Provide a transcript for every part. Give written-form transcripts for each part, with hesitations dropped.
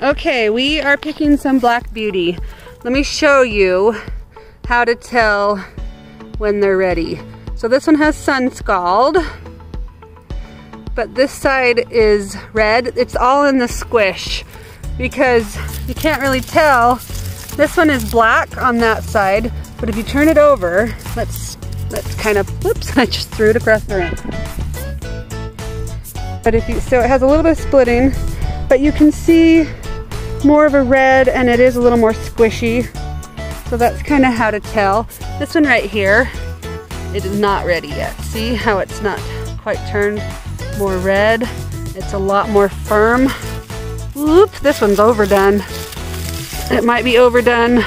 Okay, we are picking some Black Beauty. Let me show you how to tell when they're ready. So this one has sun scald, but this side is red. It's all in the squish because you can't really tell. This one is black on that side, but if you turn it over, let's kind of, whoops, I just threw it across the room. But so it has a little bit of splitting, but you can see more of a red and it is a little more squishy. So that's kind of how to tell. This one right here, it is not ready yet. See how it's not quite turned more red? It's a lot more firm. Whoop, this one's overdone. It might be overdone.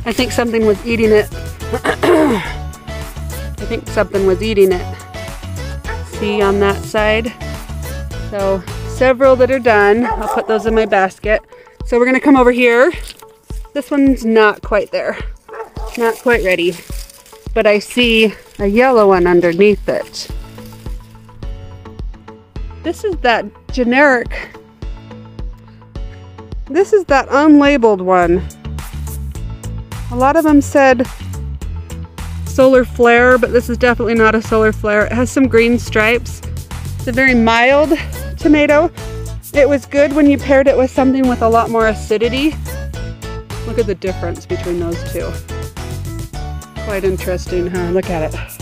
I think something was eating it. I think something was eating it. See on that side? So several that are done. I'll put those in my basket. So we're gonna come over here. This one's not quite there. Not quite ready. But I see a yellow one underneath it. This is that generic. This is that unlabeled one. A lot of them said solar flare, but this is definitely not a solar flare. It has some green stripes. It's a very mild tomato. It was good when you paired it with something with a lot more acidity. Look at the difference between those two. Quite interesting, huh? Look at it.